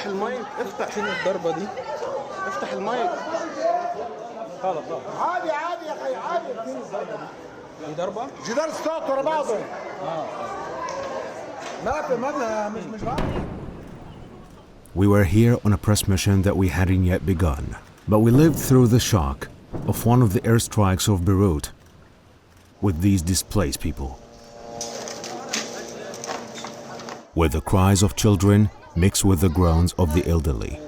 افتح المايك، افتح. فين الضربة دي؟ افتح المايك. غلط. عادي عادي يا اخي عادي. فين الضربة دي؟ دي ضربة؟ جدار ستوت ورا بعضه. مش غلط. We were here on a press mission that we hadn't yet begun, but we lived through the shock of one of the airstrikes of Beirut with these displaced people, with the cries of children mixed with the groans of the elderly.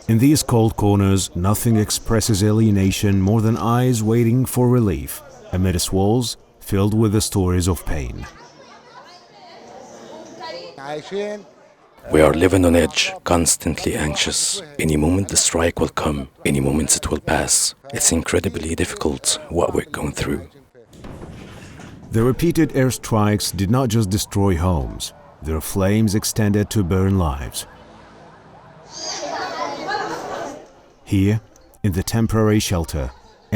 In these cold corners, nothing expresses alienation more than eyes waiting for relief amidst walls filled with the stories of pain. We are living on edge, constantly anxious. Any moment the strike will come, any moment it will pass. It's incredibly difficult what we're going through. The repeated airstrikes did not just destroy homes, their flames extended to burn lives. Here, in the temporary shelter,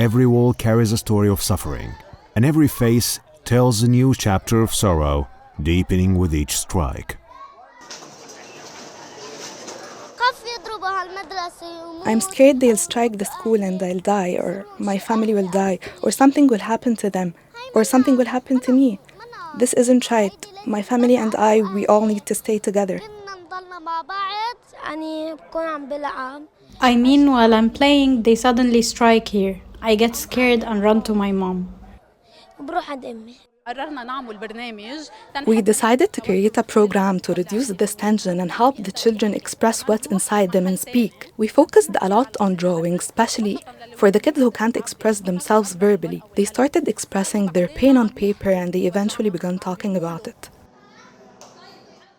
every wall carries a story of suffering, and every face tells a new chapter of sorrow, deepening with each strike. I'm scared they'll strike the school and I'll die, or my family will die, or something will happen to them, or something will happen to me. This isn't right. My family and I, we all need to stay together. I mean, while I'm playing, they suddenly strike here. I get scared and run to my mom. We decided to create a program to reduce this tension and help the children express what's inside them and speak. We focused a lot on drawing, especially for the kids who can't express themselves verbally. They started expressing their pain on paper and they eventually began talking about it.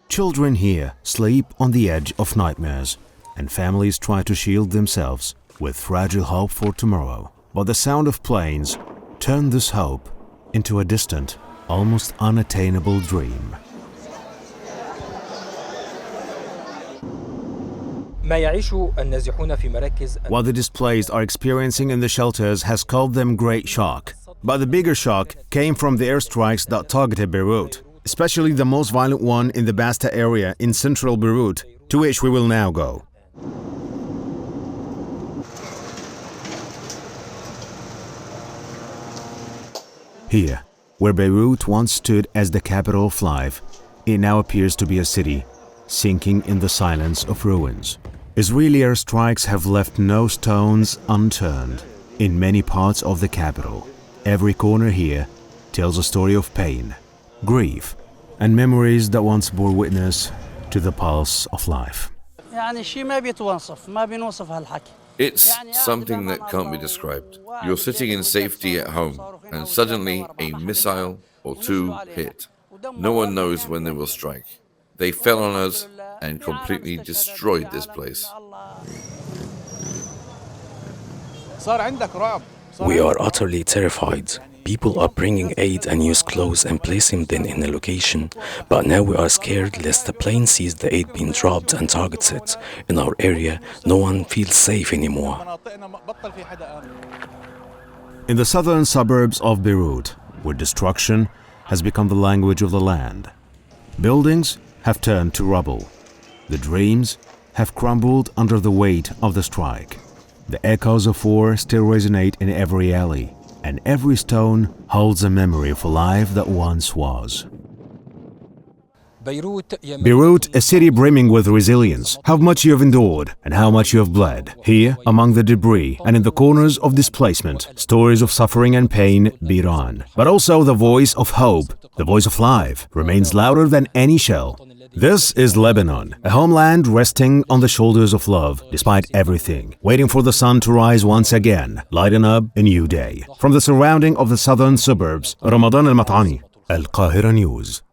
Children here sleep on the edge of nightmares, and families try to shield themselves with fragile hope for tomorrow. But the sound of planes turned this hope into a distant, almost unattainable dream. What the displaced are experiencing in the shelters has caused them great shock. But the bigger shock came from the airstrikes that targeted Beirut, especially the most violent one in the Basta area in central Beirut, to which we will now go. Here, where Beirut once stood as the capital of life, it now appears to be a city, sinking in the silence of ruins. Israeli airstrikes have left no stones unturned in many parts of the capital. Every corner here tells a story of pain, grief, and memories that once bore witness to the pulse of life. It's something that can't be described. You're sitting in safety at home, and suddenly a missile or two hit. No one knows when they will strike. They fell on us and completely destroyed this place. We are utterly terrified. People are bringing aid and used clothes and placing them in a location, but now we are scared lest the plane sees the aid being dropped and targets it. In our area, no one feels safe anymore. In the southern suburbs of Beirut, where destruction has become the language of the land, buildings have turned to rubble. The dreams have crumbled under the weight of the strike. The echoes of war still resonate in every alley, and every stone holds a memory of a life that once was. Beirut, a city brimming with resilience. How much you have endured and how much you have bled. Here, among the debris and in the corners of displacement, stories of suffering and pain beat on. But also the voice of hope, the voice of life, remains louder than any shell. This is Lebanon, a homeland resting on the shoulders of love, despite everything, waiting for the sun to rise once again, lighten up a new day. From the surrounding of the southern suburbs, Ramadan al-Mat'ani, Al Qahira News.